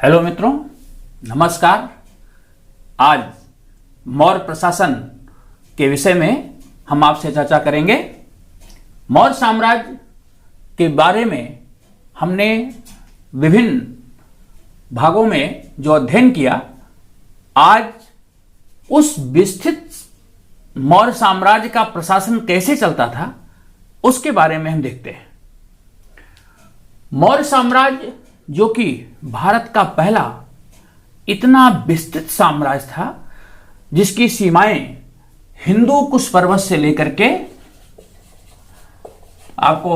Hello मित्रों, नमस्कार। आज मौर्य प्रशासन के विषय में हम आपसे चर्चा करेंगे। मौर्य साम्राज्य के बारे में हमने विभिन्न भागों में जो अध्ययन किया, आज उस विस्तृत मौर्य साम्राज्य का प्रशासन कैसे चलता था उसके बारे में हम देखते हैं। मौर्य साम्राज्य जो कि भारत का पहला इतना विस्तृत साम्राज्य था, जिसकी सीमाएं हिंदू कुश पर्वत से लेकर के, आपको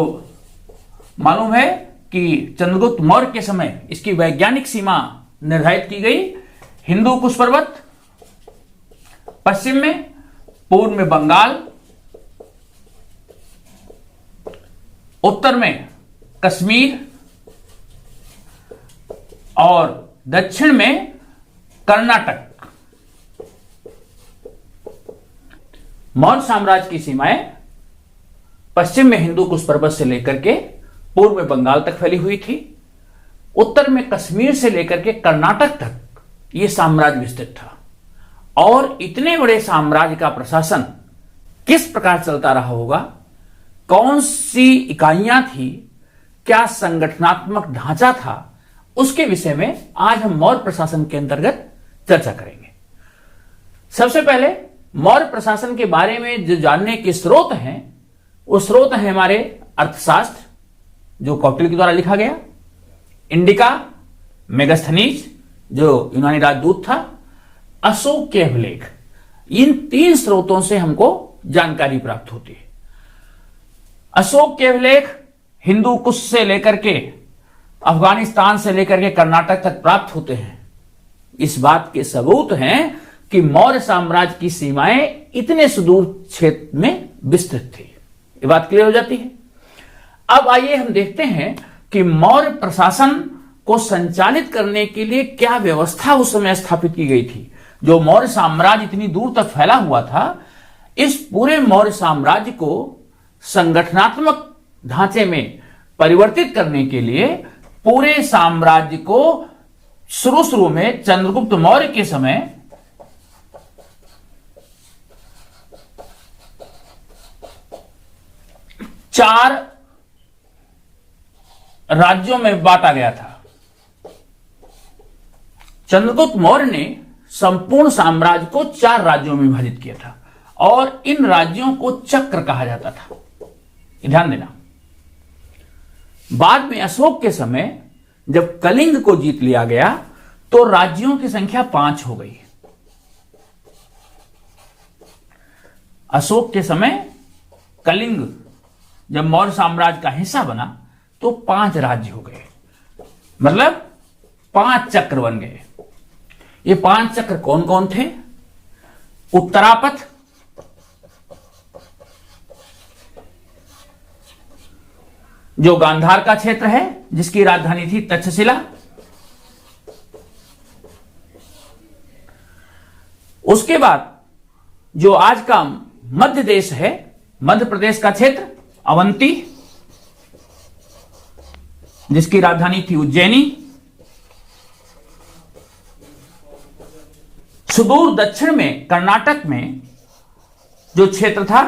मालूम है कि चंद्रगुप्त मौर्य के समय इसकी वैज्ञानिक सीमा निर्धारित की गई। हिंदू कुश पर्वत, पश्चिम में, पूर्व में बंगाल, उत्तर में कश्मीर और दक्षिण में कर्नाटक। मौर्य साम्राज्य की सीमाएं पश्चिम में हिंदू कुश पर्वत से लेकर के पूर्व में बंगाल तक फैली हुई थी। उत्तर में कश्मीर से लेकर के कर्नाटक तक यह साम्राज्य विस्तृत था। और इतने बड़े साम्राज्य का प्रशासन किस प्रकार चलता रहा होगा, कौन सी इकाइयां थी, क्या संगठनात्मक ढांचा था, उसके विषय में आज हम मौर्य प्रशासन के अंतर्गत चर्चा करेंगे। सबसे पहले मौर्य प्रशासन के बारे में जो जानने के स्रोत हैं, वो स्रोत हैं हमारे अर्थशास्त्र, जो कौटिल्य के द्वारा लिखा गया, इंडिका, मेगास्थनीज जो यूनानी राजदूत था, अशोक के अभिलेख। इन तीन स्रोतों से हमको जानकारी प्राप्त होती है। अशोक के अभिलेख हिंदू कुश से लेकर के अफगानिस्तान से लेकर के कर्नाटक तक प्राप्त होते हैं। इस बात के सबूत हैं कि मौर्य साम्राज्य की सीमाएं इतने सुदूर क्षेत्र में विस्तृत थी। ये बात क्लियर हो जाती है। अब आइए हम देखते हैं कि मौर्य प्रशासन को संचालित करने के लिए क्या व्यवस्था उस समय स्थापित की गई थी। जो मौर्य साम्राज्य इतनी दूर तक फैला हुआ था, इस पूरे मौर्य साम्राज्य को संगठनात्मक ढांचे में परिवर्तित करने के लिए पूरे साम्राज्य को शुरू में चंद्रगुप्त मौर्य के समय चार राज्यों में बांटा गया था। चंद्रगुप्त मौर्य ने संपूर्ण साम्राज्य को चार राज्यों में विभाजित किया था और इन राज्यों को चक्र कहा जाता था। ध्यान देना। बाद में अशोक के समय जब कलिंग को जीत लिया गया तो राज्यों की संख्या 5 हो गई। अशोक के समय कलिंग जब मौर्य साम्राज्य का हिस्सा बना तो 5 राज्य हो गए, मतलब 5 चक्र बन गए। ये 5 चक्र कौन कौन थे? उत्तरापथ, जो गांधार का क्षेत्र है, जिसकी राजधानी थी तक्षशिला। उसके बाद जो आज का मध्य देश है, मध्य प्रदेश का क्षेत्र, अवंती, जिसकी राजधानी थी उज्जैनी। सुदूर दक्षिण में कर्नाटक में जो क्षेत्र था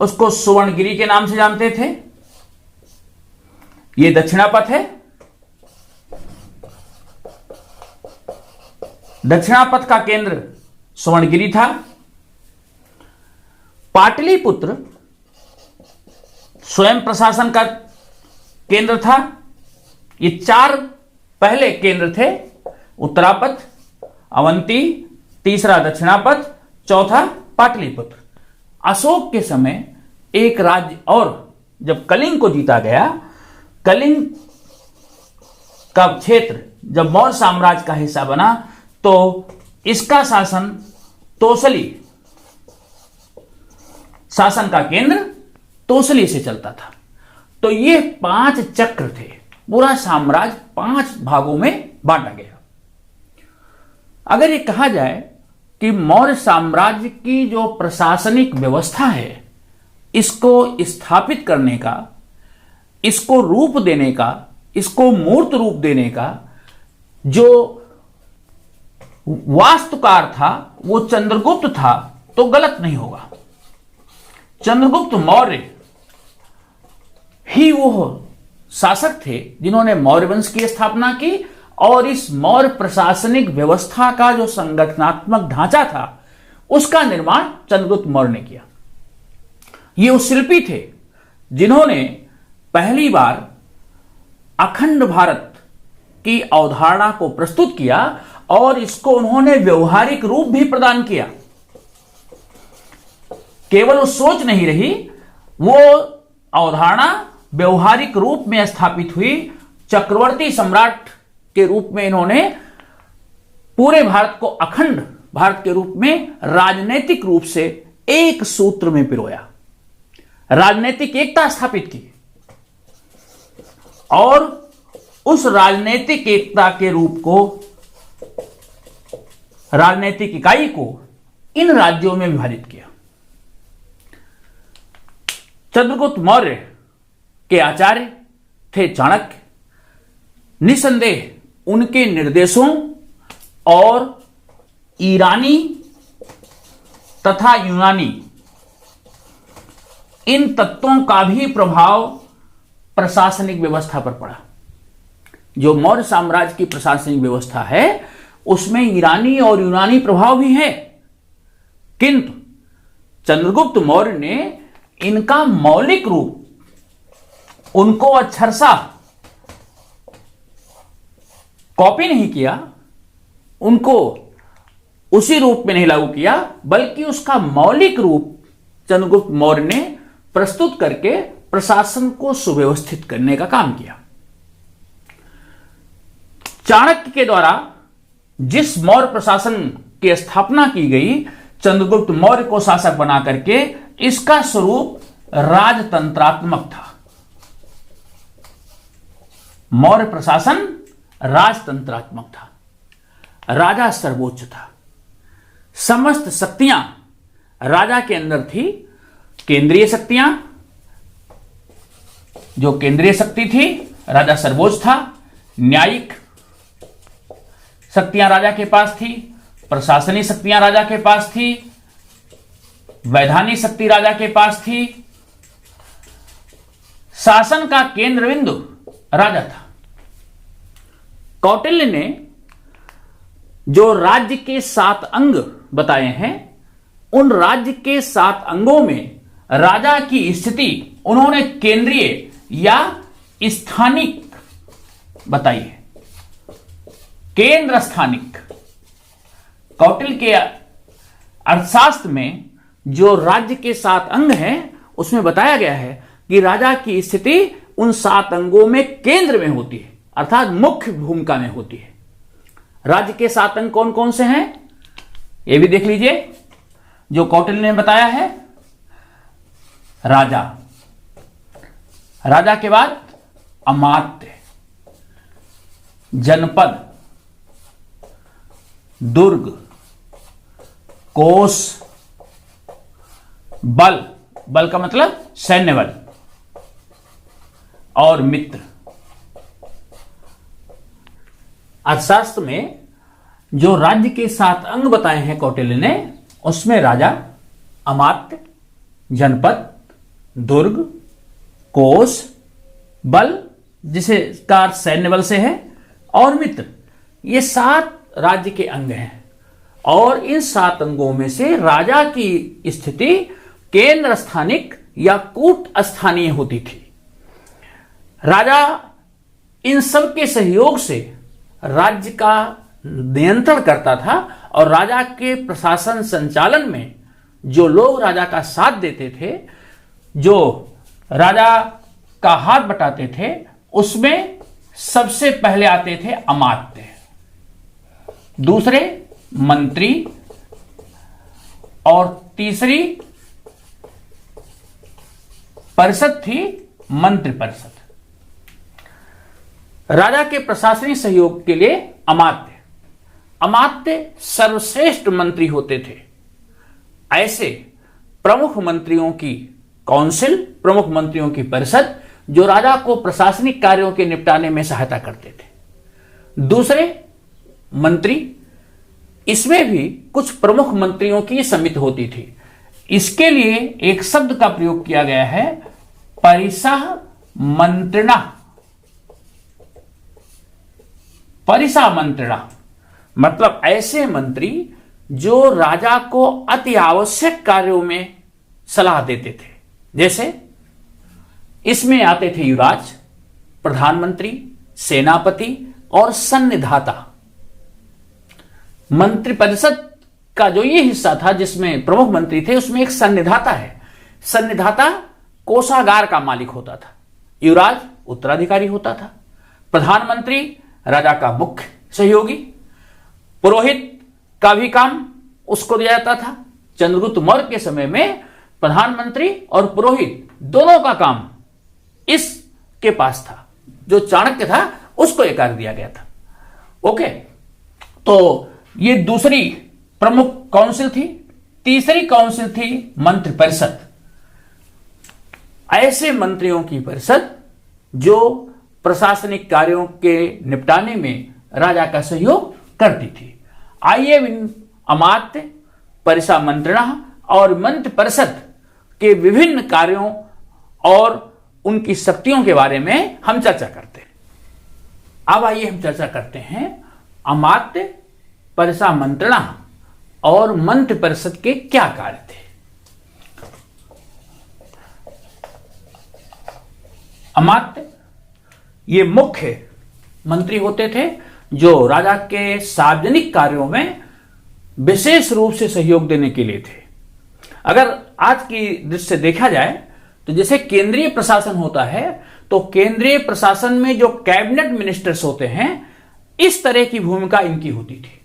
उसको सुवर्णगिरी के नाम से जानते थे। ये दक्षिणापथ है। दक्षिणापथ का केंद्र सुवर्णगिरी था। पाटलिपुत्र स्वयं प्रशासन का केंद्र था। ये 4 पहले केंद्र थे, उत्तरापथ, अवंती, तीसरा दक्षिणापथ, चौथा पाटलिपुत्र। अशोक के समय एक राज्य और जब कलिंग को जीता गया, कलिंग का क्षेत्र जब मौर्य साम्राज्य का हिस्सा बना तो इसका शासन तोसली, शासन का केंद्र तोसली से चलता था। तो ये 5 चक्र थे। पूरा साम्राज्य 5 भागों में बांटा गया। अगर ये कहा जाए कि मौर्य साम्राज्य की जो प्रशासनिक व्यवस्था है, इसको स्थापित करने का, इसको रूप देने का, इसको मूर्त रूप देने का जो वास्तुकार था वो चंद्रगुप्त था तो गलत नहीं होगा। चंद्रगुप्त मौर्य ही वो शासक थे जिन्होंने मौर्य वंश की स्थापना की, और इस मौर्य प्रशासनिक व्यवस्था का जो संगठनात्मक ढांचा था उसका निर्माण चंद्रगुप्त मौर्य ने किया। ये उस शिल्पी थे जिन्होंने पहली बार अखंड भारत की अवधारणा को प्रस्तुत किया और इसको उन्होंने व्यवहारिक रूप भी प्रदान किया। केवल वो सोच नहीं रही, वो अवधारणा व्यवहारिक रूप में स्थापित हुई। चक्रवर्ती सम्राट के रूप में इन्होंने पूरे भारत को अखंड भारत के रूप में राजनीतिक रूप से एक सूत्र में पिरोया, राजनीतिक एकता स्थापित की, और उस राजनीतिक एकता के रूप को, राजनीतिक इकाई को इन राज्यों में विभाजित किया। चंद्रगुप्त मौर्य के आचार्य थे चाणक्य। निसंदेह उनके निर्देशों और ईरानी तथा यूनानी इन तत्वों का भी प्रभाव प्रशासनिक व्यवस्था पर पड़ा। जो मौर्य साम्राज्य की प्रशासनिक व्यवस्था है उसमें ईरानी और यूनानी प्रभाव भी है, किंतु चंद्रगुप्त मौर्य ने इनका मौलिक रूप उनको अक्षरशः कॉपी नहीं किया, उनको उसी रूप में नहीं लागू किया, बल्कि उसका मौलिक रूप चंद्रगुप्त मौर्य ने प्रस्तुत करके प्रशासन को सुव्यवस्थित करने का काम किया। चाणक्य के द्वारा जिस मौर्य प्रशासन की स्थापना की गई, चंद्रगुप्त मौर्य को शासक बना करके, इसका स्वरूप राजतंत्रात्मक था। मौर्य प्रशासन राजतंत्रात्मक था, राजा सर्वोच्च था, समस्त शक्तियां राजा के अंदर थी। केंद्रीय शक्तियां, जो केंद्रीय शक्ति थी, राजा सर्वोच्च था। न्यायिक शक्तियां राजा के पास थी, प्रशासनिक शक्तियां राजा के पास थी, वैधानिक शक्ति राजा के पास थी, शासन का केंद्र बिंदु राजा था। कौटिल्य ने जो राज्य के 7 अंग बताए हैं, उन राज्य के 7 अंगों में राजा की स्थिति उन्होंने केंद्रीय या स्थानिक बताई है। केंद्र स्थानिक, कौटिल्य के अर्थशास्त्र में जो राज्य के 7 अंग हैं उसमें बताया गया है कि राजा की स्थिति उन 7 अंगों में केंद्र में होती है, अर्थात मुख्य भूमिका में होती है। राज्य के 7 अंग कौन कौन से हैं ये भी देख लीजिए, जो कौटिल्य ने बताया है। राजा, राजा के बाद अमात्य, जनपद, दुर्ग, कोष, बल, बल का मतलब सैन्य बल, और मित्र। अर्थशास्त्र में जो राज्य के 7 अंग बताए हैं कौटिल्य ने, उसमें राजा, अमात्य, जनपद, दुर्ग, कोष, बल, जिसे का अर्थ सैन्य बल से है, और मित्र, ये 7 राज्य के अंग हैं। और इन 7 अंगों में से राजा की स्थिति केंद्र स्थानिक या कूट स्थानीय होती थी। राजा इन सब के सहयोग से राज्य का नियंत्रण करता था, और राजा के प्रशासन संचालन में जो लोग राजा का साथ देते थे, जो राजा का हाथ बटाते थे, उसमें सबसे पहले आते थे अमात्य, दूसरे मंत्री, और तीसरी परिषद थी मंत्री परिषद। राजा के प्रशासनिक सहयोग के लिए अमात्य, अमात्य सर्वश्रेष्ठ मंत्री होते थे। ऐसे प्रमुख मंत्रियों की काउंसिल, प्रमुख मंत्रियों की परिषद, जो राजा को प्रशासनिक कार्यों के निपटाने में सहायता करते थे। दूसरे मंत्री, इसमें भी कुछ प्रमुख मंत्रियों की समिति होती थी। इसके लिए एक शब्द का प्रयोग किया गया है, परिसह मंत्रणा। परिसह मंत्रणा मतलब ऐसे मंत्री जो राजा को अति आवश्यक कार्यों में सलाह देते थे। जैसे इसमें आते थे युवराज, प्रधानमंत्री, सेनापति और सन्निधाता। मंत्रिपरिषद का जो ये हिस्सा था जिसमें प्रमुख मंत्री थे, उसमें एक सन्निधाता है। सन्निधाता कोषागार का मालिक होता था, युवराज उत्तराधिकारी होता था, प्रधानमंत्री राजा का मुख्य सहयोगी, पुरोहित का भी काम उसको दिया जाता था। चंद्रगुप्त मौर्य के समय में प्रधानमंत्री और पुरोहित दोनों का काम इसके पास था। जो चाणक्य था उसको एक कार्य दिया गया था। ओके, तो ये दूसरी प्रमुख काउंसिल थी। तीसरी काउंसिल थी मंत्रिपरिषद। ऐसे मंत्रियों की परिषद जो प्रशासनिक कार्यों के निपटाने में राजा का सहयोग करती थी। आइए इन अमात्य, परिसह मंत्रणा और मंत्रिपरिषद के विभिन्न कार्यों और उनकी शक्तियों के बारे में हम चर्चा करते हैं। अब आइए हम चर्चा करते हैं अमात्य, परिसह मंत्रणा और मंत्रिपरिषद के क्या कार्य थे। अमात्य ये मुख्य मंत्री होते थे जो राजा के सार्वजनिक कार्यों में विशेष रूप से सहयोग देने के लिए थे। अगर आज की दृष्टि से देखा जाए तो जैसे केंद्रीय प्रशासन होता है, तो केंद्रीय प्रशासन में जो कैबिनेट मिनिस्टर्स होते हैं, इस तरह की भूमिका इनकी होती थी।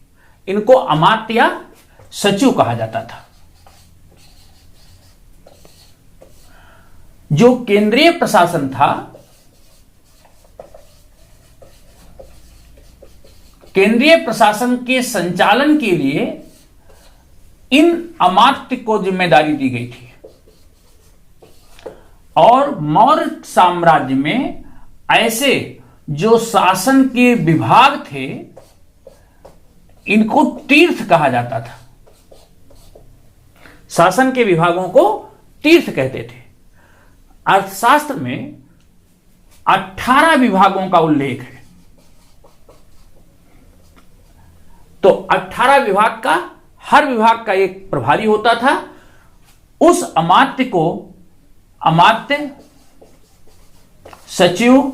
इनको अमात्य या सचिव कहा जाता था। जो केंद्रीय प्रशासन था, केंद्रीय प्रशासन के संचालन के लिए इन अमात्य को जिम्मेदारी दी गई थी। और मौर्य साम्राज्य में ऐसे जो शासन के विभाग थे, इनको तीर्थ कहा जाता था। शासन के विभागों को तीर्थ कहते थे। अर्थशास्त्र में 18 विभागों का उल्लेख है। तो 18 विभाग का, हर विभाग का एक प्रभारी होता था। उस अमात्य को अमात्य, सचिव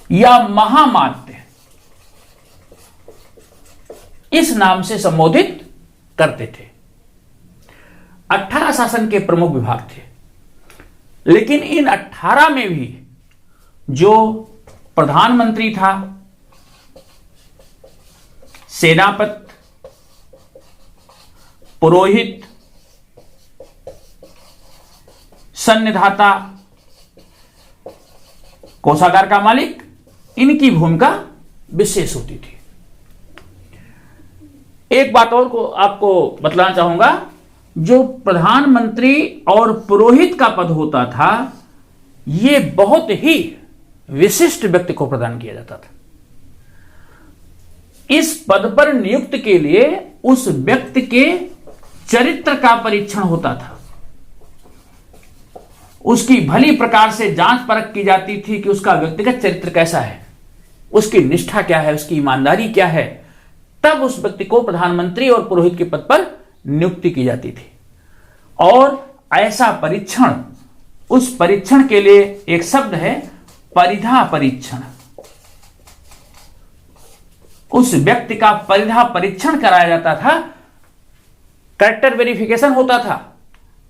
या महामात्य इस नाम से संबोधित करते थे। 18 शासन के प्रमुख विभाग थे, लेकिन इन 18 में भी जो प्रधानमंत्री था, सेनापति, पुरोहित, सन्निधाता, कोषागार का मालिक, इनकी भूमिका विशेष होती थी। एक बात और को आपको बतलाना चाहूंगा, जो प्रधानमंत्री और पुरोहित का पद होता था, यह बहुत ही विशिष्ट व्यक्ति को प्रदान किया जाता था। इस पद पर नियुक्त के लिए उस व्यक्ति के चरित्र का परीक्षण होता था। उसकी भली प्रकार से जांच परख की जाती थी कि उसका व्यक्तिगत चरित्र कैसा है, उसकी निष्ठा क्या है, उसकी ईमानदारी क्या है। तब उस व्यक्ति को प्रधानमंत्री और पुरोहित के पद पर नियुक्ति की जाती थी। और ऐसा परीक्षण, उस परीक्षण के लिए एक शब्द है परिधा परीक्षण। उस व्यक्ति का परिधा परीक्षण कराया जाता था, कैरेक्टर वेरिफिकेशन होता था।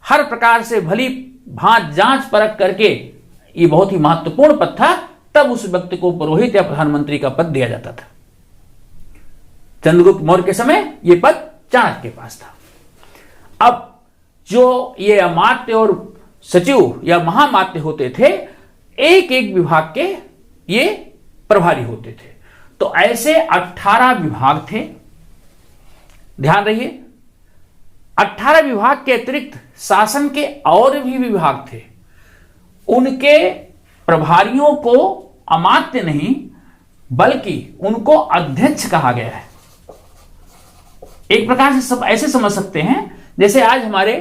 हर प्रकार से भली भांत जांच परख करके, ये बहुत ही महत्वपूर्ण पद था। तब उस व्यक्ति को पुरोहित या प्रधानमंत्री का पद दिया जाता था। चंद्रगुप्त मौर्य के समय यह पद चाणक्य के पास था। अब जो ये अमात्य और सचिव या महामात्य होते थे, एक एक विभाग के ये प्रभारी होते थे। तो ऐसे 18 विभाग थे। ध्यान रहिए, 18 विभाग के अतिरिक्त शासन के और भी विभाग थे। उनके प्रभारियों को अमात्य नहीं, बल्कि उनको अध्यक्ष कहा गया है। एक प्रकार से सब ऐसे समझ सकते हैं जैसे आज हमारे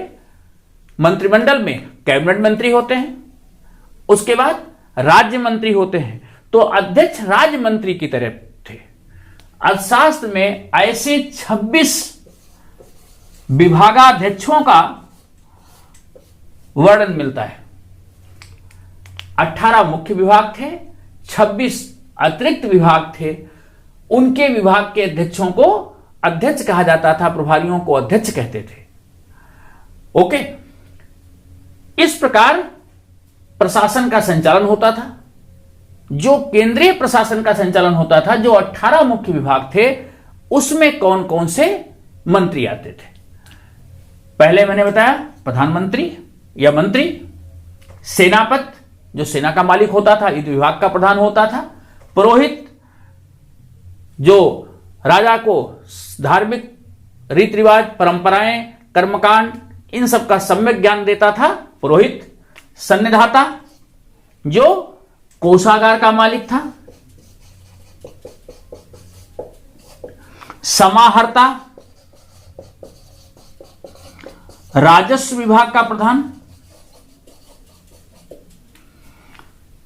मंत्रिमंडल में कैबिनेट मंत्री होते हैं, उसके बाद राज्य मंत्री होते हैं, तो अध्यक्ष राज्य मंत्री की तरह थे। अर्थशास्त्र में ऐसे 26 विभागाध्यक्षों का वर्णन मिलता है। 18 मुख्य विभाग थे, 26 अतिरिक्त विभाग थे। उनके विभाग के अध्यक्षों को अध्यक्ष कहा जाता था, प्रभारियों को अध्यक्ष कहते थे। ओके, इस प्रकार प्रशासन का संचालन होता था। जो केंद्रीय प्रशासन का संचालन होता था, जो 18 मुख्य विभाग थे, उसमें कौन कौन से मंत्री आते थे? पहले मैंने बताया प्रधानमंत्री या मंत्री, सेनापति जो सेना का मालिक होता था, युद्ध विभाग का प्रधान होता था, पुरोहित जो राजा को धार्मिक रीति रिवाज, परंपराएं, कर्मकांड इन सब का सम्यक ज्ञान देता था, पुरोहित, सन्निधाता जो कोषागार का मालिक था, समाहर्ता राजस्व विभाग का प्रधान,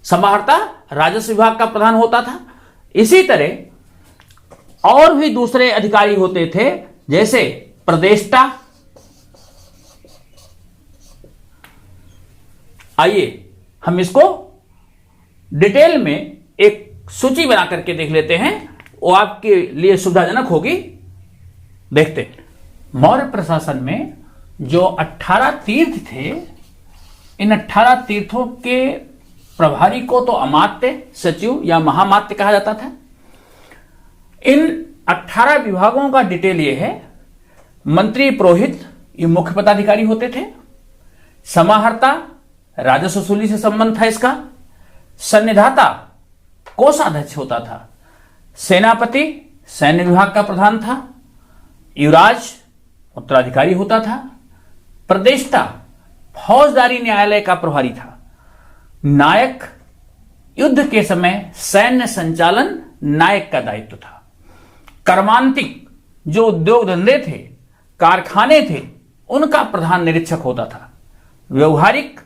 समाहर्ता राजस्व विभाग का प्रधान होता था। इसी तरह और भी दूसरे अधिकारी होते थे, जैसे प्रदेष्टा। आइए हम इसको डिटेल में एक सूची बना करके देख लेते हैं, वो आपके लिए सुविधाजनक होगी। देखते हैं, मौर्य प्रशासन में जो 18 तीर्थ थे, इन 18 तीर्थों के प्रभारी को तो अमात्य, सचिव या महामात्य कहा जाता था। इन 18 विभागों का डिटेल ये है। मंत्री, पुरोहित ये मुख्य पदाधिकारी होते थे। समाहर्ता राजस्व वसूली से संबंध था इसका। सन्निधाता कोषाध्यक्ष होता था। सेनापति सैन्य विभाग का प्रधान था। युवराज उत्तराधिकारी होता था। प्रदेष्टा फौजदारी न्यायालय का प्रभारी था। नायक युद्ध के समय सैन्य संचालन नायक का दायित्व था। कर्मांतिक जो उद्योग धंधे थे, कारखाने थे, उनका प्रधान निरीक्षक होता था। व्यवहारिक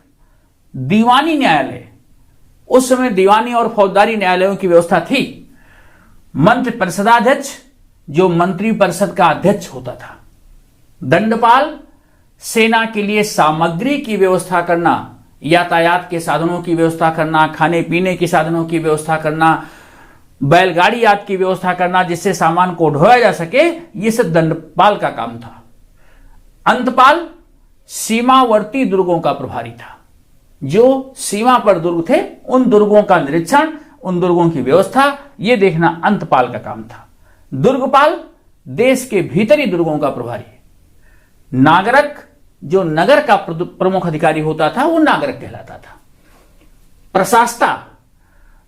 दीवानी न्यायालय, उस समय दीवानी और फौजदारी न्यायालयों की व्यवस्था थी। मंत्री परिषदाध्यक्ष जो मंत्री परिषद का अध्यक्ष होता था। दंडपाल सेना के लिए सामग्री की व्यवस्था करना, यातायात के साधनों की व्यवस्था करना, खाने पीने के साधनों की व्यवस्था करना, बैलगाड़ी आदि की व्यवस्था करना जिससे सामान को ढोया जा सके, ये सब दंडपाल का काम था। अंतपाल सीमावर्ती दुर्गों का प्रभारी था। जो सीमा पर दुर्ग थे, उन दुर्गों का निरीक्षण, उन दुर्गों की व्यवस्था, ये देखना अंतपाल का काम था। दुर्गपाल देश के भीतरी दुर्गों का प्रभारी। नागरक जो नगर का प्रमुख अधिकारी होता था, वो नागरक कहलाता था। प्रशासता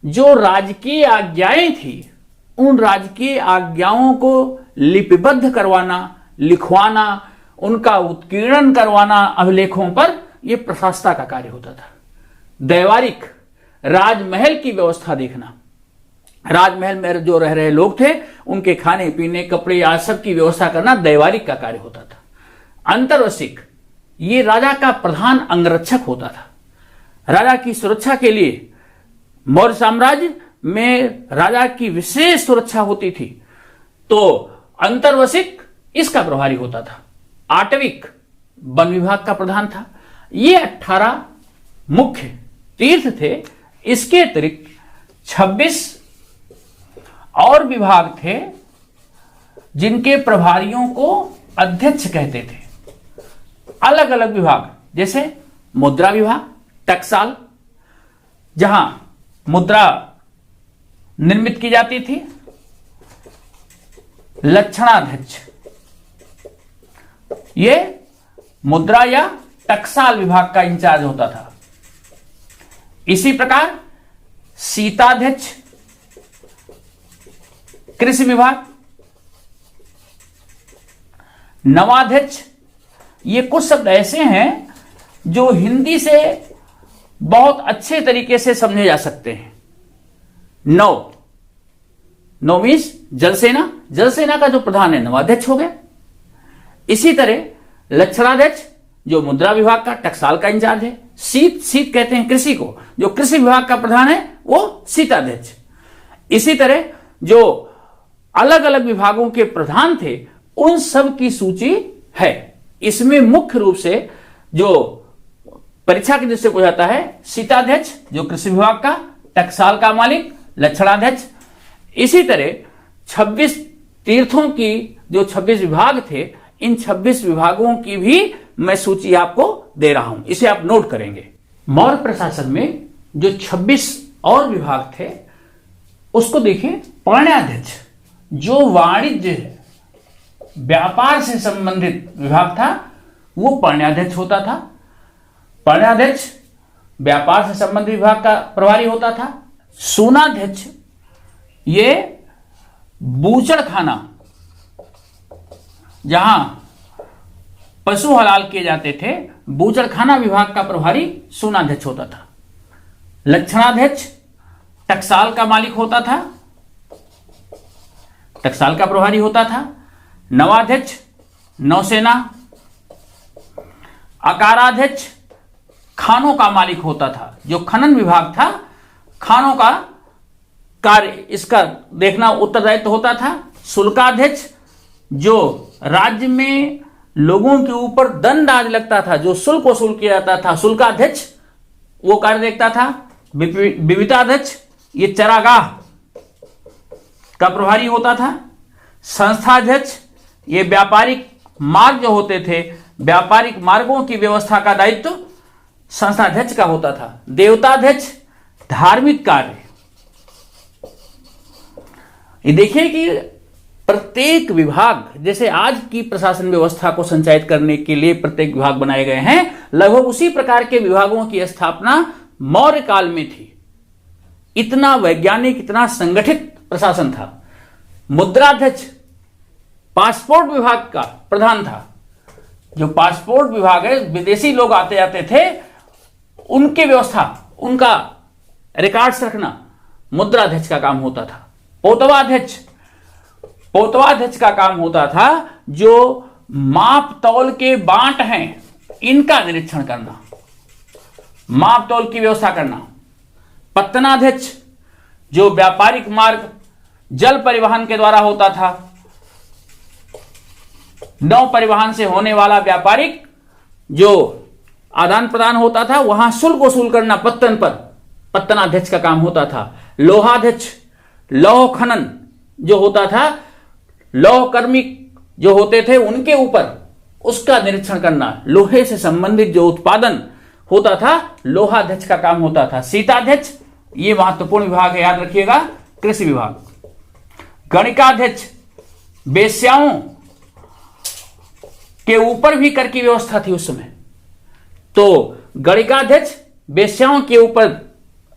जो राजकीय आज्ञाएं थी, उन राजकीय आज्ञाओं को लिपिबद्ध करवाना, लिखवाना, उनका उत्कीर्णन करवाना अभिलेखों पर, यह प्रशासता का कार्य होता था। दैवारिक राजमहल की व्यवस्था देखना, राजमहल में जो रह रहे लोग थे उनके खाने पीने, कपड़े आदि सब की व्यवस्था करना दैवारिक का कार्य होता था। अंतर्वसिक ये राजा का प्रधान अंगरक्षक होता था। राजा की सुरक्षा के लिए मौर्य साम्राज्य में राजा की विशेष सुरक्षा होती थी, तो अंतर्वसिक इसका प्रभारी होता था। आटविक वन विभाग का प्रधान था। ये 18 मुख्य तीर्थ थे। इसके अतिरिक्त 26 और विभाग थे जिनके प्रभारियों को अध्यक्ष कहते थे। अलग अलग विभाग, जैसे मुद्रा विभाग, टकसाल, जहां मुद्रा निर्मित की जाती थी। लक्षणाध्यक्ष ये मुद्रा या टकसाल विभाग का इंचार्ज होता था। इसी प्रकार सीताध्यक्ष कृषि विभाग, नवाध्यक्ष ये कुछ शब्द ऐसे हैं जो हिंदी से बहुत अच्छे तरीके से समझे जा सकते हैं। नव नौवीं जल सेना, जल सेना का जो प्रधान है नवाध्यक्ष हो गया। इसी तरह लक्षणाध्यक्ष जो मुद्रा विभाग का टकसाल का इंचार्ज है। शीत कहते हैं कृषि को, जो कृषि विभाग का प्रधान है वो शीताध्यक्ष। इसी तरह जो अलग अलग विभागों के प्रधान थे उन सब की सूची है। इसमें मुख्य रूप से जो परीक्षा की दृष्टि से हो जाता है शीताध्यक्ष जो कृषि विभाग का, टकसाल का मालिक लक्षणाध्यक्ष। इसी तरह 26 तीर्थों की जो 26 विभाग थे, इन 26 विभागों की भी मैं सूची आपको दे रहा हूं, इसे आप नोट करेंगे। मौर्य प्रशासन में जो 26 और विभाग थे उसको देखिए। पाण्याध्यक्ष जो वाणिज्य व्यापार से संबंधित विभाग था वो पाण्याध्यक्ष होता था। पाण्याध्यक्ष व्यापार से संबंधित विभाग का प्रभारी होता था। सूनाध्यक्ष ये बूचड़खाना जहां पशु हलाल किए जाते थे, बूचड़खाना विभाग का प्रभारी सूनाध्यक्ष होता था। लक्षणाध्यक्ष टकसाल का मालिक होता था, टकसाल का प्रभारी होता था। नवाध्यक्ष नौसेना। अकाराध्यक्ष खानों का मालिक होता था, जो खनन विभाग था खानों का कार्य इसका देखना उत्तरदायित्व होता था। शुल्काध्यक्ष जो राज्य में लोगों के ऊपर दंड आज लगता था, जो शुल्क वसूल किया जाता था, शुल्काध्यक्ष वो कार्य देखता था। विविताध्यक्ष ये चरागाह का प्रभारी होता था। संस्थाध्यक्ष ये व्यापारिक मार्ग जो होते थे, व्यापारिक मार्गों की व्यवस्था का दायित्व संस्थाध्यक्ष का होता था। देवताध्यक्ष धार्मिक कार्य। ये देखिए कि प्रत्येक विभाग, जैसे आज की प्रशासन व्यवस्था को संचालित करने के लिए प्रत्येक विभाग बनाए गए हैं, लगभग उसी प्रकार के विभागों की स्थापना मौर्य काल में थी। इतना वैज्ञानिक, इतना संगठित प्रशासन था। मुद्राध्यक्ष पासपोर्ट विभाग का प्रधान था। जो पासपोर्ट विभाग है, विदेशी लोग आते जाते थे, उनके व्यवस्था, उनका रिकॉर्ड्स रखना मुद्राध्यक्ष का काम होता था। पोतवाध्यक्ष का काम होता था जो माप तौल के बांट हैं इनका निरीक्षण करना, माप तौल की व्यवस्था करना। पत्तनाध्यक्ष जो व्यापारिक मार्ग जल परिवहन के द्वारा होता था, नौ परिवहन से होने वाला व्यापारिक जो आदान प्रदान होता था, वहां शुल्क वसूल करना पत्तन पर पत्तनाध्यक्ष का काम होता था। लोहाध्यक्ष लौह खनन जो होता था, लौह कर्मी जो होते थे उनके ऊपर उसका निरीक्षण करना, लोहे से संबंधित जो उत्पादन होता था लोहाध्यक्ष का काम होता था। शीताध्यक्ष ये महत्वपूर्ण विभाग है, याद रखिएगा, कृषि विभाग। गणिकाध्यक्ष वेश्याओं के ऊपर भी कर की व्यवस्था थी उस समय, तो गणिकाध्यक्ष वेश्याओं के ऊपर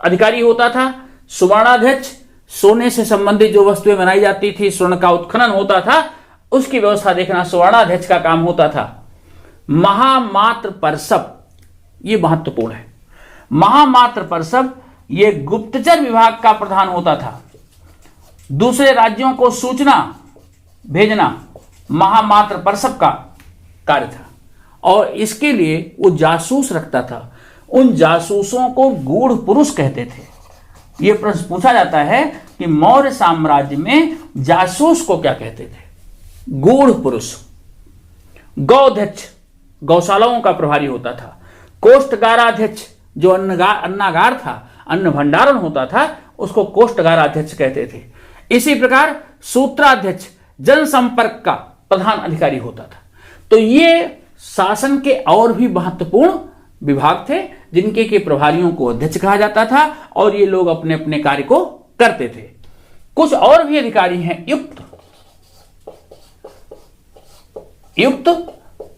अधिकारी होता था। सुवर्णाध्यक्ष सोने से संबंधित जो वस्तुएं बनाई जाती थी, स्वर्ण का उत्खनन होता था, उसकी व्यवस्था देखना सुवर्णाध्यक्ष का काम होता था। महामात्र पर्षद ये महत्वपूर्ण है। महामात्र पर्षद ये गुप्तचर विभाग का प्रधान होता था। दूसरे राज्यों को सूचना भेजना महामात्र पर्षद का कार्य था, और इसके लिए वो जासूस रखता था। उन जासूसों को गूढ़ पुरुष कहते थे। यह प्रश्न पूछा जाता है कि मौर्य साम्राज्य में जासूस को क्या कहते थे? गूढ़ पुरुष। गौध्यक्ष गौशालाओं का प्रभारी होता था। कोष्ठगाराध्यक्ष जो अन्नागार था, अन्न भंडारण होता था, उसको कोष्ठगाराध्यक्ष कहते थे। इसी प्रकार सूत्राध्यक्ष जनसंपर्क का प्रधान अधिकारी होता था। तो ये शासन के और भी महत्वपूर्ण विभाग थे जिनके के प्रभारियों को अध्यक्ष कहा जाता था, और ये लोग अपने अपने कार्य को करते थे। कुछ और भी अधिकारी हैं। युक्त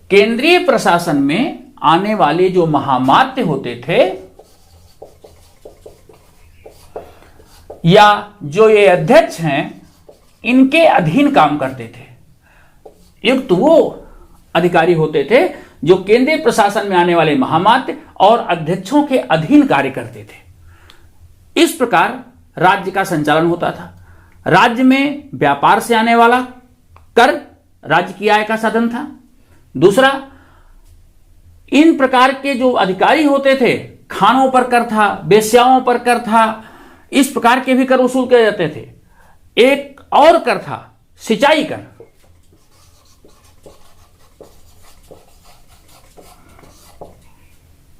केंद्रीय प्रशासन में आने वाले जो महामात्य होते थे या जो ये अध्यक्ष हैं, इनके अधीन काम करते थे। युक्त वो अधिकारी होते थे जो केंद्रीय प्रशासन में आने वाले महामात्य और अध्यक्षों के अधीन कार्य करते थे। इस प्रकार राज्य का संचालन होता था। राज्य में व्यापार से आने वाला कर राज्य की आय का साधन था। दूसरा, इन प्रकार के जो अधिकारी होते थे, खानों पर कर था, वेश्याओं पर कर था, इस प्रकार के भी कर वसूल किए जाते थे। एक और कर था, सिंचाई कर।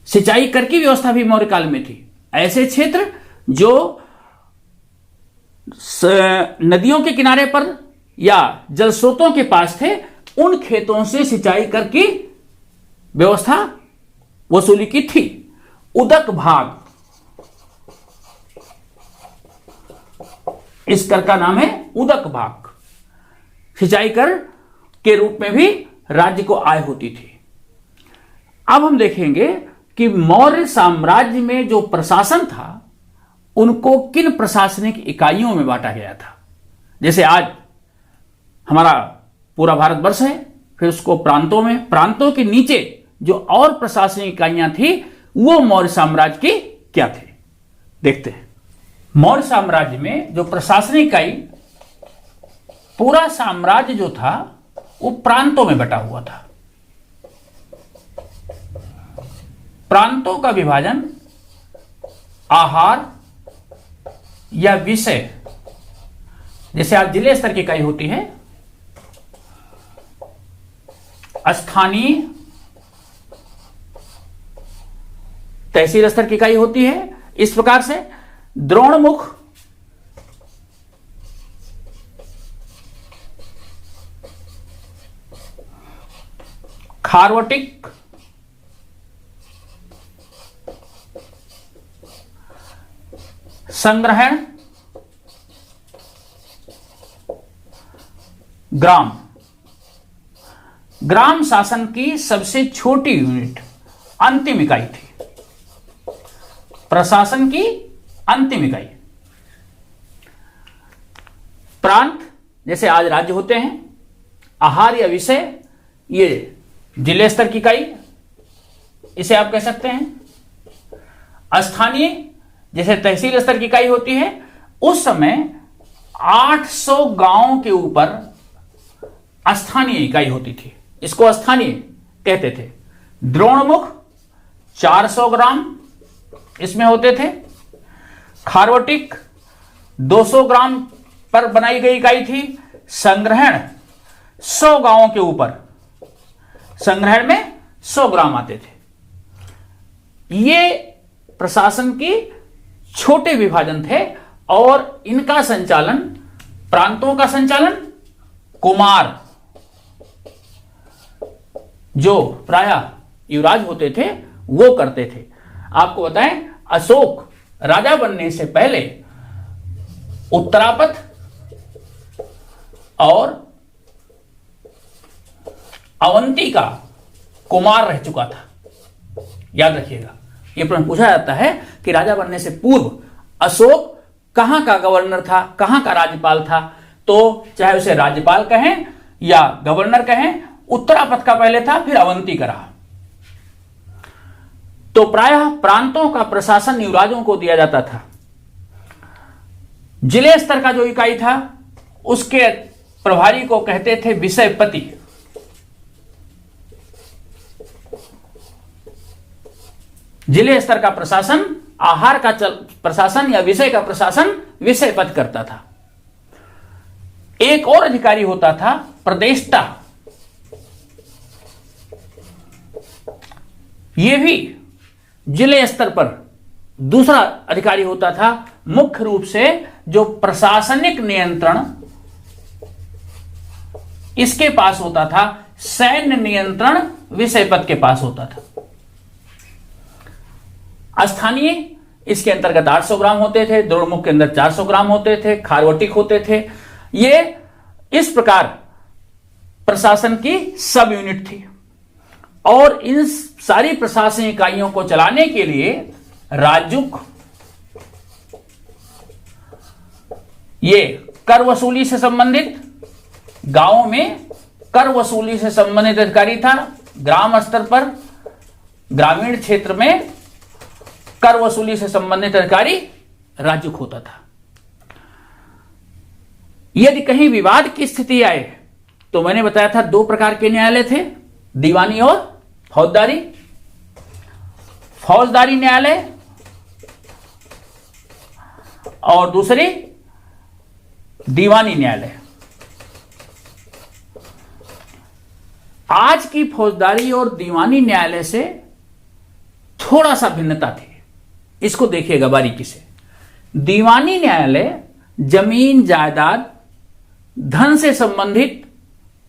सिंचाई कर की व्यवस्था भी मौर्य काल में थी। ऐसे क्षेत्र जो नदियों के किनारे पर या जल स्रोतों के पास थे, उन खेतों से सिंचाई कर की व्यवस्था वसूली की थी। उदक भाग, इस कर का नाम है उदक भाग। सिंचाई कर के रूप में भी राज्य को आय होती थी। अब हम देखेंगे कि मौर्य साम्राज्य में जो प्रशासन था, उनको किन प्रशासनिक इकाइयों में बांटा गया था। जैसे आज हमारा पूरा भारतवर्ष है, फिर उसको प्रांतों में, प्रांतों के नीचे जो और प्रशासनिक इकाइयां थी, वो मौर्य साम्राज्य की क्या थे, देखते हैं। मौर्य साम्राज्य में जो प्रशासनिक इकाई, पूरा साम्राज्य जो था वो प्रांतों में बटा हुआ था। प्रांतों का विभाजन आहार या विषय, जैसे आज जिले स्तर की इकाई होती है, स्थानीय तहसील स्तर की इकाई होती है। इस प्रकार से द्रोणमुख, खारवटिक, संग्रहण, ग्राम। ग्राम शासन की सबसे छोटी यूनिट, अंतिम इकाई थी। प्रशासन की अंतिम इकाई। प्रांत, जैसे आज राज्य होते हैं। आहार या विषय, ये जिले स्तर की इकाई, इसे आप कह सकते हैं। स्थानीय, जैसे तहसील स्तर की इकाई होती है। उस समय 800 गांवों के ऊपर स्थानीय इकाई होती थी, इसको स्थानीय कहते थे। द्रोणमुख 400 ग्राम इसमें होते थे। खारवटिक 200 ग्राम पर बनाई गई इकाई थी। संग्रहण 100 गांवों के ऊपर, संग्रहण में 100 ग्राम आते थे। ये प्रशासन की छोटे विभाजन थे और इनका संचालन, प्रांतों का संचालन कुमार, जो प्रायः युवराज होते थे, वो करते थे। आपको बताएं, अशोक राजा बनने से पहले उत्तरापथ और अवंती का कुमार रह चुका था। याद रखिएगा, यह प्रश्न पूछा जाता है कि राजा बनने से पूर्व अशोक कहां का गवर्नर था, कहां का राज्यपाल था। तो चाहे उसे राज्यपाल कहें या गवर्नर कहें, उत्तरापथ का पहले था, फिर अवंती का रहा। तो प्रायः प्रांतों का प्रशासन युवराजों को दिया जाता था। जिले स्तर का जो इकाई था, उसके प्रभारी को कहते थे विषयपति। जिले स्तर का प्रशासन, आहार का प्रशासन या विषय का प्रशासन विषयपति करता था। एक और अधिकारी होता था प्रदेष्टा। यह भी जिले स्तर पर दूसरा अधिकारी होता था। मुख्य रूप से जो प्रशासनिक नियंत्रण इसके पास होता था, सैन्य नियंत्रण विषयपति के पास होता था। स्थानीय, इसके अंतर्गत 800 ग्राम होते थे। द्रोणमुख के अंदर 400 ग्राम होते थे। खारवटिक होते थे। ये इस प्रकार प्रशासन की सब यूनिट थी। और इन सारी प्रशासनिक इकाइयों को चलाने के लिए राजुक, ये कर वसूली से संबंधित, गांवों में कर वसूली से संबंधित अधिकारी था। ग्राम स्तर पर, ग्रामीण क्षेत्र में कर वसूली से संबंधित अधिकारी राजुक होता था। यदि कहीं विवाद की स्थिति आए तो मैंने बताया था दो प्रकार के न्यायालय थे, दीवानी और फौजदारी। फौजदारी न्यायालय और दूसरी दीवानी न्यायालय। आज की फौजदारी और दीवानी न्यायालय से थोड़ा सा भिन्नता थी, इसको देखिएगा बारीकी से। दीवानी न्यायालय जमीन जायदाद धन से संबंधित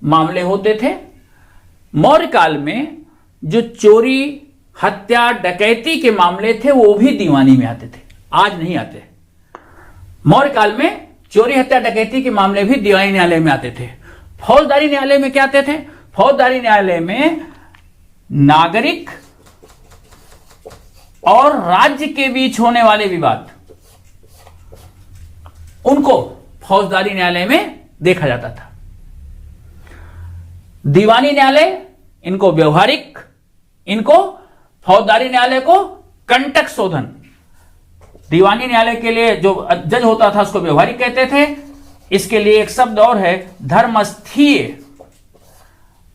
मामले होते थे। मौर्य काल में जो चोरी हत्या डकैती के मामले थे वो भी दीवानी में आते थे, आज नहीं आते। मौर्य काल में चोरी हत्या डकैती के मामले भी दीवानी न्यायालय में आते थे। फौजदारी न्यायालय में क्या आते थे? फौजदारी न्यायालय में नागरिक और राज्य के बीच होने वाले विवाद, उनको फौजदारी न्यायालय में देखा जाता था। दीवानी न्यायालय इनको व्यवहारिक, इनको फौजदारी न्यायालय को कंटक शोधन। दीवानी न्यायालय के लिए जो जज होता था उसको व्यवहारिक कहते थे। इसके लिए एक शब्द और है धर्मस्थीय,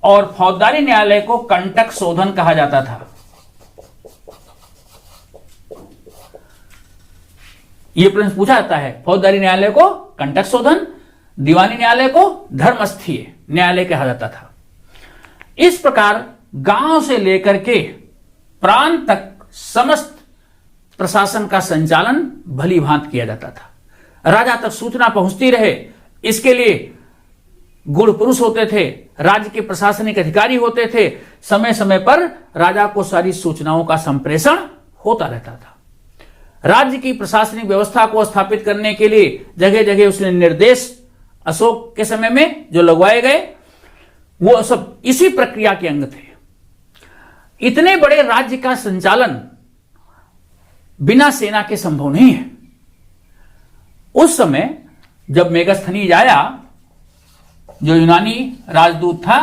और फौजदारी न्यायालय को कंटक शोधन कहा जाता था। यह प्रश्न पूछा जाता है, फौजदारी न्यायालय को कंटक शोधन, दीवानी न्यायालय को धर्मस्थीय न्यायालय कहा जाता था। इस प्रकार गांव से लेकर के प्रांत तक समस्त प्रशासन का संचालन भली भांति किया जाता था। राजा तक सूचना पहुंचती रहे, इसके लिए गुण पुरुष होते थे, राज्य के प्रशासनिक अधिकारी होते थे। समय समय पर राजा को सारी सूचनाओं का संप्रेषण होता रहता था। राज्य की प्रशासनिक व्यवस्था को स्थापित करने के लिए जगह जगह उसने निर्देश अशोक के समय में जो लगवाए गए, वो सब इसी प्रक्रिया के अंग थे। इतने बड़े राज्य का संचालन बिना सेना के संभव नहीं है। उस समय जब मेगस्थनीज आया, जो यूनानी राजदूत था,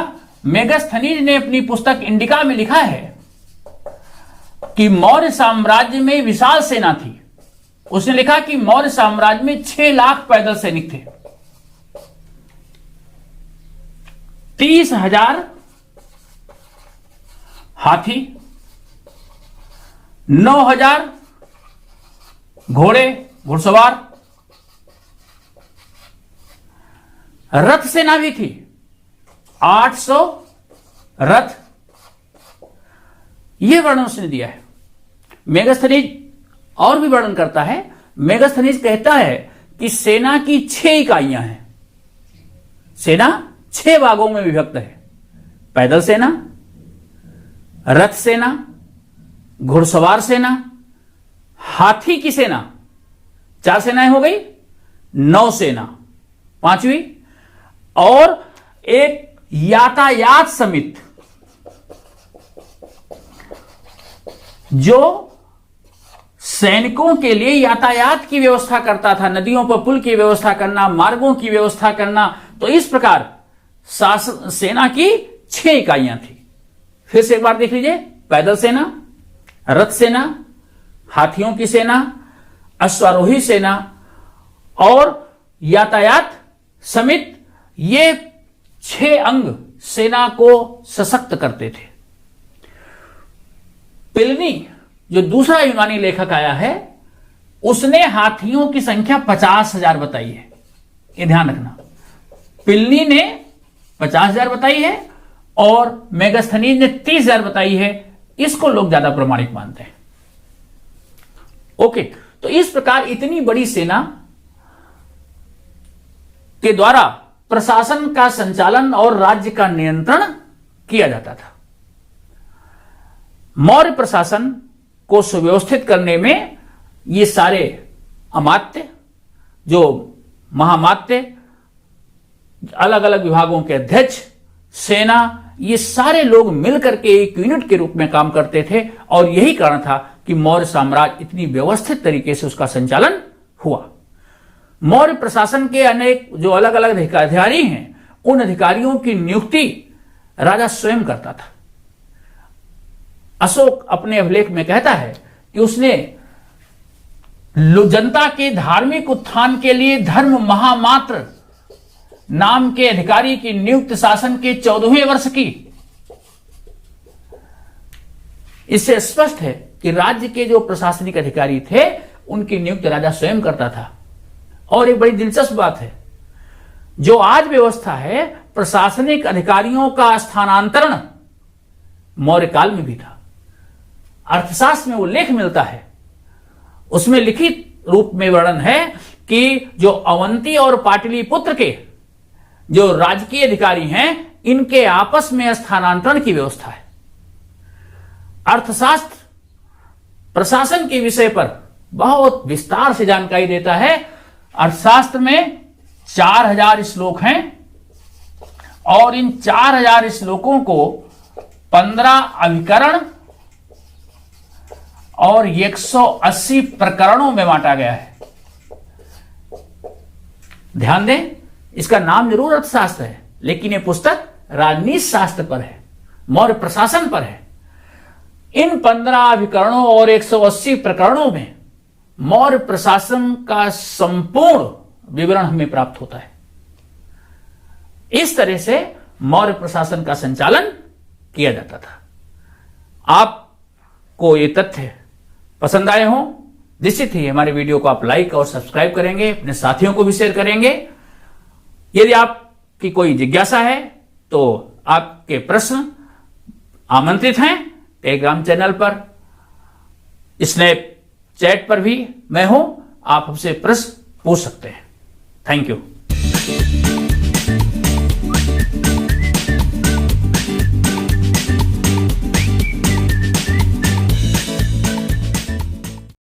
मेगस्थनीज ने अपनी पुस्तक इंडिका में लिखा है कि मौर्य साम्राज्य में विशाल सेना थी। उसने लिखा कि मौर्य साम्राज्य में 6 लाख पैदल सैनिक थे, 30,000 हाथी, 9,000 घोड़े घुड़सवार, रथ सेना भी थी, 800 रथ। यह वर्णन उसने दिया है। मेगस्थनीज और भी वर्णन करता है। मेगस्थनीज कहता है कि सेना की 6 इकाइयां हैं। सेना 6 भागों में विभक्त है। पैदल सेना, रथ सेना, घुड़सवार सेना, हाथी की सेना, 4 सेनाएं हो गई, 9 सेना, 5वीं, और एक यातायात समिति जो सैनिकों के लिए यातायात की व्यवस्था करता था, नदियों पर पुल की व्यवस्था करना, मार्गों की व्यवस्था करना। तो इस प्रकार सेना की 6 इकाइयां थी। फिर से एक बार देख लीजिए, पैदल सेना, रथ सेना, हाथियों की सेना, अश्वारोही सेना और यातायात समिति, ये 6 अंग सेना को सशक्त करते थे। प्लिनी जो दूसरा यूनानी लेखक आया है, उसने हाथियों की संख्या 50,000 बताई है। ये ध्यान रखना, प्लिनी ने 50,000 बताई है और मेगस्थनीज ने 30,000 बताई है। इसको लोग ज्यादा प्रमाणिक मानते हैं। ओके, तो इस प्रकार इतनी बड़ी सेना के द्वारा प्रशासन का संचालन और राज्य का नियंत्रण किया जाता था। मौर्य प्रशासन को सुव्यवस्थित करने में ये सारे अमात्य, जो महामात्य, अलग अलग विभागों के अध्यक्ष, सेना, ये सारे लोग मिलकर के एक यूनिट के रूप में काम करते थे। और यही कारण था कि मौर्य साम्राज्य इतनी व्यवस्थित तरीके से उसका संचालन हुआ। मौर्य प्रशासन के अनेक जो अलग अलग अधिकारी हैं, उन अधिकारियों की नियुक्ति राजा स्वयं करता था। अशोक अपने अभिलेख में कहता है कि उसने जनता के धार्मिक उत्थान के लिए धर्म महामात्र नाम के अधिकारी की नियुक्ति शासन के 14वें वर्ष की। इससे स्पष्ट है कि राज्य के जो प्रशासनिक अधिकारी थे उनकी नियुक्ति राजा स्वयं करता था। और एक बड़ी दिलचस्प बात है, जो आज व्यवस्था है प्रशासनिक अधिकारियों का स्थानांतरण मौर्य काल में भी था। अर्थशास्त्र में उल्लेख मिलता है, उसमें लिखित रूप में वर्णन है कि जो अवंती और पाटलिपुत्र के जो राजकीय अधिकारी हैं इनके आपस में स्थानांतरण की व्यवस्था है। अर्थशास्त्र प्रशासन के विषय पर बहुत विस्तार से जानकारी देता है। अर्थशास्त्र में 4000 श्लोक हैं और इन 4000 श्लोकों को 15 अभिकरण और 180 प्रकरणों में बांटा गया है। ध्यान दें, इसका नाम जरूर अर्थशास्त्र है, लेकिन यह पुस्तक राजनीति शास्त्र पर है, मौर्य प्रशासन पर है। इन 15 अभिकरणों और 180 प्रकरणों में मौर्य प्रशासन का संपूर्ण विवरण हमें प्राप्त होता है। इस तरह से मौर्य प्रशासन का संचालन किया जाता था। आपको ये तथ्य पसंद आए हों, निश्चित ही हमारे वीडियो को आप लाइक और सब्सक्राइब करेंगे, अपने साथियों को भी शेयर करेंगे। यदि आपकी कोई जिज्ञासा है तो आपके प्रश्न आमंत्रित हैं टेलीग्राम चैनल पर, स्नैपचैट पर भी मैं हूं, आप हमसे प्रश्न पूछ सकते हैं। Thank you.